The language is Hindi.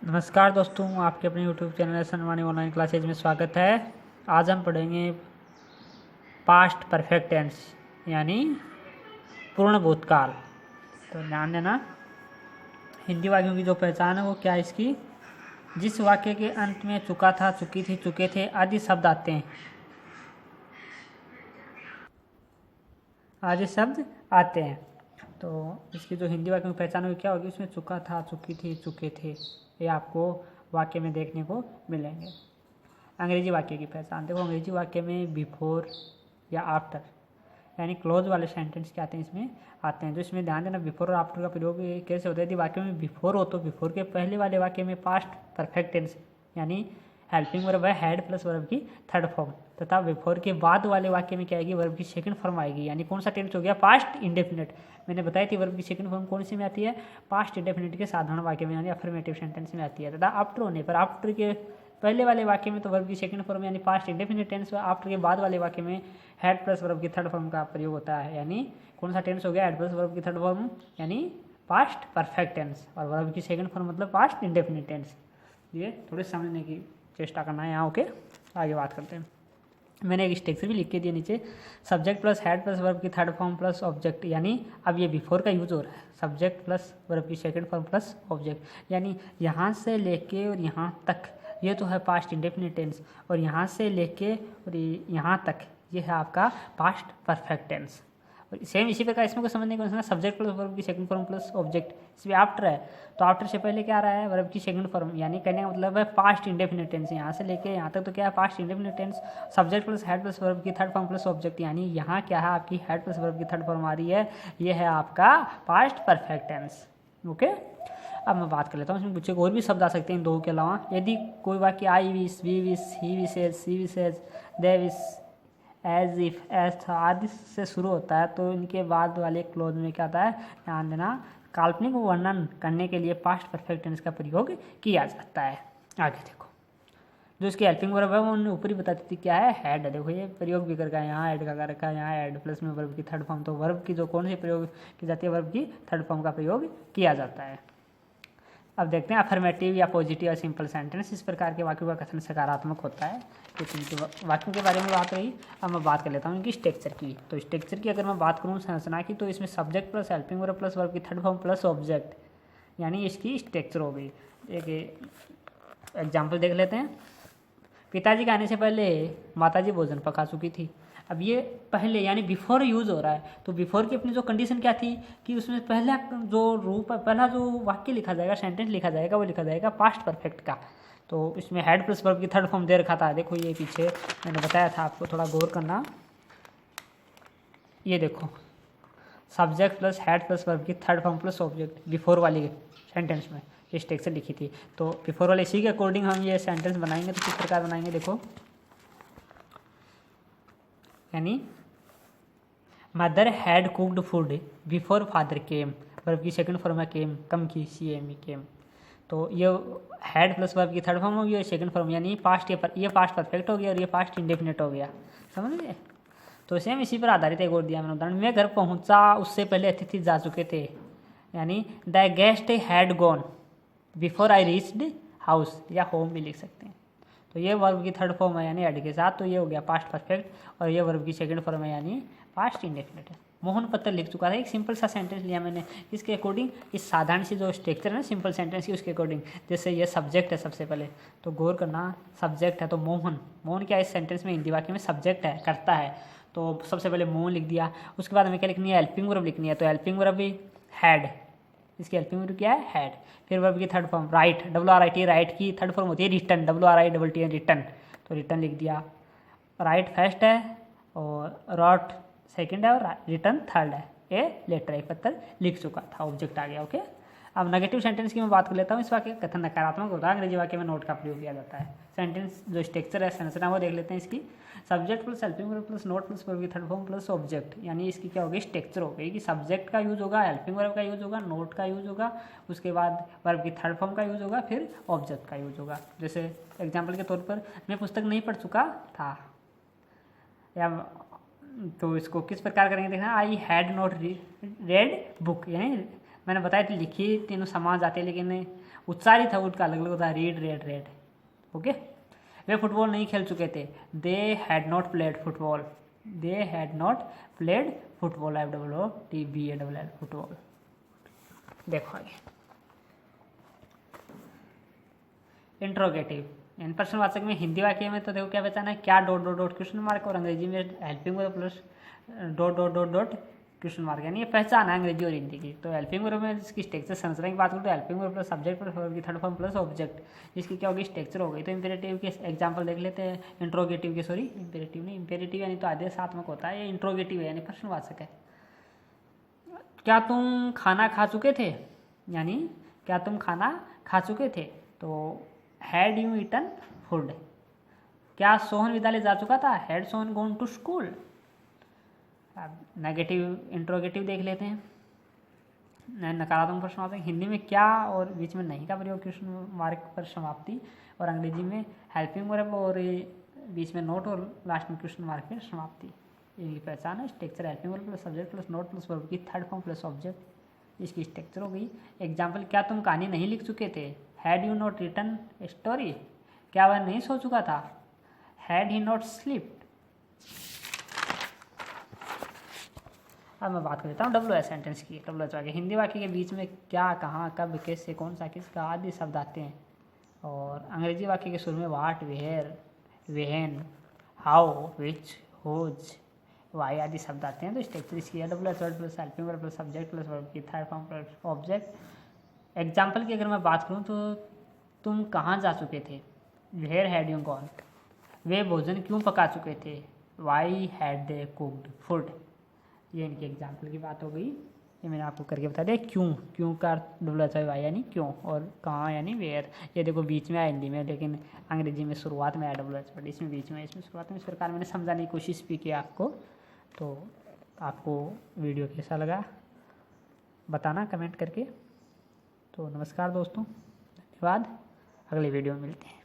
नमस्कार दोस्तों, आपके अपने यूट्यूब चैनल सनवानी ऑनलाइन क्लासेज में स्वागत है। आज हम पढ़ेंगे पास्ट परफेक्ट टेंस यानी पूर्ण भूतकाल। तो ध्यान देना, हिंदी वाक्यों की जो पहचान है वो क्या है इसकी, जिस वाक्य के अंत में चुका था, चुकी थी, चुके थे आदि शब्द आते हैं, आदि शब्द आते हैं। तो इसकी जो हिंदी वाक्य की पहचान होगी क्या होगी, उसमें चुका था, चुकी थी, चुके थे, ये आपको वाक्य में देखने को मिलेंगे। अंग्रेजी वाक्य की पहचान देखो, अंग्रेजी वाक्य में बिफोर या आफ्टर यानी क्लोज वाले सेंटेंस क्या आते हैं, इसमें आते हैं। जो इसमें ध्यान देना, बिफोर और आफ्टर का प्रयोग कैसे होता है। यदि वाक्य में बिफोर हो तो बिफोर के पहले वाले वाक्य में पास्ट परफेक्ट टेंस यानी हेल्पिंग वर्ब है हैड प्लस वर्ब की थर्ड फॉर्म, तथा बिफोर के बाद वाले वाक्य में क्या आएगी, वर्ब की सेकंड फॉर्म आएगी। यानी कौन सा टेंस हो गया, पास्ट इंडेफिनिट। मैंने बताई थी वर्ब की सेकंड फॉर्म कौन सी में आती है, पास्ट इंडेफिनिट के साधारण वाक्य में यानी अफर्मेटिव सेंटेंस में आती है। तथा आफ्टर होने पर, आफ्टर के पहले वाले वाक्य में तो वर्ब की सेकंड फॉर्म यानी पास्ट इंडेफिनिट टेंस, आफ्टर के बाद वाले वाक्य में हैड प्लस वर्ब की थर्ड फॉर्म का प्रयोग होता है। यानी कौन सा टेंस हो गया, हैड प्लस वर्ब की थर्ड फॉर्म यानी पास्ट परफेक्ट टेंस, और वर्ब की सेकंड फॉर्म मतलब पास्ट इंडेफिनिट टेंस। ये थोड़े समझने की चेष्टा करना है यहाँ। ओके, आगे बात करते हैं। मैंने एक स्ट्रक्चर भी लिख के दिया नीचे, subject plus had plus verb की थर्ड फॉर्म प्लस ऑब्जेक्ट। यानी अब ये बिफोर का यूज हो रहा है, सब्जेक्ट प्लस वर्ब की सेकंड फॉर्म प्लस ऑब्जेक्ट। यानी यहाँ से लेके और यहाँ तक ये तो है पास्ट इंडेफिनिट टेंस, और यहाँ से लेके और यहाँ तक ये है आपका पास्ट परफेक्ट टेंस। और सेम इसी प्रकार इसमें को समझने को सब्जेक्ट प्लस वर्ब की सेकंड फॉर्म प्लस ऑब्जेक्ट, इसमें आफ्टर है तो आफ्टर से पहले क्या आ रहा है, वर्ब की सेकंड फॉर्म। यानी कहने का मतलब है पास्ट इंडेफिनिट टेंस, यहाँ से लेके यहाँ तक तो क्या है past indefinite tense. Subject plus had plus verb की थर्ड फॉर्म प्लस ऑब्जेक्ट, यानी यहाँ क्या है आपकी हेड प्लस वर्ब की थर्ड फॉर्म आ रही है, ये है आपका पास्ट परफेक्ट टेंस। ओके, अब मैं बात कर लेता हूँ, इसमें कुछ और भी शब्द आ सकते हैं इन दो के अलावा। यदि कोई वाक्य I wish, we wish, he wishes, she wishes, they wish, as if, as था आदि से शुरू होता है तो इनके बाद वाले क्लोज में क्या आता है, ध्यान देना, काल्पनिक वर्णन करने के लिए पास्ट परफेक्ट टेंस का प्रयोग किया जाता है। आगे देखो, जो इसकी हेल्पिंग वर्ब है वो उन्होंने ऊपर ही बताती थी क्या है, हैड। देखो ये प्रयोग भी करके यहाँ ऐड का कर रखा है, यहाँ ऐड प्लस में वर्ब की थर्ड फॉर्म। तो वर्ब की जो कौन सी प्रयोग की जाती है, वर्ब की थर्ड फॉर्म का प्रयोग किया जाता है। अब देखते हैं अफर्मेटिव या पॉजिटिव या सिंपल सेंटेंस। इस प्रकार के वाक्यों का कथन सकारात्मक होता है। तो इनके वाक्यों के बारे में बात रही, अब मैं बात कर लेता हूँ इनकी स्ट्रक्चर की। तो स्ट्रक्चर की अगर मैं बात करूँ संरचना की, तो इसमें subject plus helping verb plus verb की थर्ड फॉर्म प्लस ऑब्जेक्ट, यानी इसकी स्ट्रक्चर हो गई। एक एग्जाम्पल देख लेते हैं। पिताजी के आने से पहले माताजी भोजन पका चुकी थी। अब ये पहले यानी बिफोर यूज़ हो रहा है, तो बिफोर की अपनी जो कंडीशन क्या थी कि उसमें पहला जो रूप, पहला जो वाक्य लिखा जाएगा, सेंटेंस लिखा जाएगा, वो लिखा जाएगा पास्ट परफेक्ट का। तो इसमें हेड प्लस वर्ब की थर्ड फॉर्म दे रखा था। देखो ये पीछे मैंने बताया था आपको, थोड़ा गौर करना। ये देखो, subject plus had plus verb की third form plus object before वाली सेंटेंस में ये स्ट्रक्चर लिखी थी। तो बिफोर वाले इसी के अकॉर्डिंग हम ये सेंटेंस बनाएंगे। तो किस प्रकार बनाएंगे देखो, यानी mother had cooked food before father came, verb की सेकंड फॉर्म है केम, कम की, CAME केम। तो ये हैड प्लस वर्ब की थर्ड फॉर्म हो गई और सेकंड फॉर्म, यानी पास्ट, ये पास्ट परफेक्ट हो गया और ये पास्ट इंडेफिनिट हो गया। समझ गए। तो सेम इसी पर आधारित एक और दिया मैंने उदाहरण, मैं घर पहुंचा उससे पहले अतिथि जा चुके थे, यानी the guest had gone before I reached house, या होम भी लिख सकते हैं। तो ये वर्ब की थर्ड फॉर्म है यानी हेड के साथ, तो ये हो गया पास्ट परफेक्ट, और ये वर्ब की सेकंड फॉर्म है यानी पास्ट इंडेफिनिट है। मोहन पत्र लिख चुका था। एक सिंपल सा सेंटेंस लिया मैंने, इसके अकॉर्डिंग इस साधारण सी जो स्ट्रक्चर है ना सिंपल सेंटेंस की, उसके अकॉर्डिंग। जैसे ये सब्जेक्ट है सबसे पहले, तो गौर करना, सब्जेक्ट है तो मोहन, मोहन क्या इस सेंटेंस में हिंदी वाक्य में सब्जेक्ट है, करता है। तो सबसे पहले मोहन लिख दिया। उसके बाद हमें क्या लिखनी है, हेल्पिंग वर्ब लिखनी है। तो हेल्पिंग वर्ब भी हैड, इसकी हेल्पिंग वर्ब क्या है, हैड। फिर वर्ब की third form right, WRIT, right की थर्ड फॉर्म होती है रिटर्न, WRITT, रिटर्न। तो रिटर्न लिख दिया। राइट फर्स्ट है और रॉट सेकंड है और रिटर्न थर्ड है। ये लेटर एक पत्र लिख चुका था, ऑब्जेक्ट आ गया। ओके, अब नेगेटिव सेंटेंस की मैं बात कर लेता हूँ। इस वाक्य का कथन नकारात्मक होता है, अंग्रेजी वाक्य में नोट का प्रयोग किया जाता है। सेंटेंस जो स्ट्रक्चर है, संरचना, वो देख लेते हैं इसकी। Subject plus helping verb plus note plus verb की थर्ड फॉर्म प्लस ऑब्जेक्ट, यानी इसकी क्या होगी, स्ट्रक्चर हो गई कि सब्जेक्ट का यूज होगा, हेल्पिंग वर्ब का यूज होगा, नोट का यूज होगा, उसके बाद वर्ब की थर्ड फॉर्म का यूज होगा, फिर ऑब्जेक्ट का यूज होगा। जैसे एग्जाम्पल के तौर पर, मैं पुस्तक नहीं पढ़ चुका था, या तो इसको किस प्रकार करेंगे देखना, I had not red book, यानी मैंने बताया थी लिखी तीनों समान जाते हैं लेकिन उच्चारित है उनका अलग अलग होता है, रीड रेड रेड। ओके, वे फुटबॉल नहीं खेल चुके थे, they had not played football, they had not played football, FOOTBALL football. देखो आगे इंट्रोगेटिव, इन प्रश्नवाचक में हिंदी वाक्य में तो देखो क्या बचाना है, क्या dot dot dot question mark, और अंग्रेजी में helping verb plus dot dot dot dot question mark, यानी ये पहचान है अंग्रेजी और हिंदी की। तो हेल्पिंग वर्ब में इसकी स्ट्रक्चर संरचना की बात करूँ तो helping verb plus subject plus verb की थर्ड फॉर्म प्लस ऑब्जेक्ट, इसकी क्या होगी स्ट्रक्चर हो गई। तो इंपेरेटिव के एग्जांपल देख लेते हैं, इंट्रोगेटिव के, सॉरी इंपेरेटिव नहीं, इंपेरेटिव यानी तो आदेशात्मक होता है, ये इंट्रोगेटिव है यानी प्रश्नवाचक है। क्या तुम खाना खा चुके थे, यानी क्या तुम खाना खा चुके थे, तो हैड यू ईटन फूड। क्या सोहन विद्यालय जा चुका था, had Sohan gone to school. अब नेगेटिव इंट्रोगेटिव देख लेते हैं, नकारात्मक प्रश्नवाचक हिंदी में क्या और बीच में नहीं का प्रयोग क्वेश्चन मार्क पर समाप्ति, और अंग्रेजी में हेल्पिंग वर्ब और बीच में नोट और लास्ट में क्वेश्चन मार्क पर समाप्ति। इनकी पहचान है structure helping verb plus subject plus note plus verb की थर्ड फॉर्म प्लस ऑब्जेक्ट, इसकी स्ट्रक्चर हो गई। एग्जाम्पल, क्या तुम कहानी नहीं लिख चुके थे, had you not written story. क्या वह नहीं सो चुका था, हैड ही नॉट स्लीप्ड। अब मैं बात कर लेता हूँ WH सेंटेंस की। WH वाक्य, हिंदी वाक्य के बीच में क्या, कहाँ, कब, कैसे, कौन सा, किसका आदि शब्द आते हैं, और अंग्रेजी वाक्य के शुरू में what, where, when, how, which, whose, why आदि शब्द आते हैं। तो स्ट्रक्चर इसकी है WH word plus helping verb plus subject plus verb की third form plus object. Example की अगर मैं बात करूँ तो तुम कहाँ जा चुके थे, वेयर हैड यू गॉन। वे भोजन क्यों पका चुके थे, why had they cooked food. ये इनके एग्जाम्पल की बात हो गई, ये मैंने आपको करके बता दिया। क्यों का WH वाई यानी क्यों, और कहाँ यानी वेयर। ये देखो बीच में है हिंदी में, लेकिन अंग्रेजी में शुरुआत में है WH वर्ड, इसमें बीच में, इसमें शुरुआत में। इस प्रकार मैंने समझाने की कोशिश भी की आपको। तो आपको वीडियो कैसा लगा बताना कमेंट करके। तो नमस्कार दोस्तों, धन्यवाद, अगले वीडियो में मिलते हैं।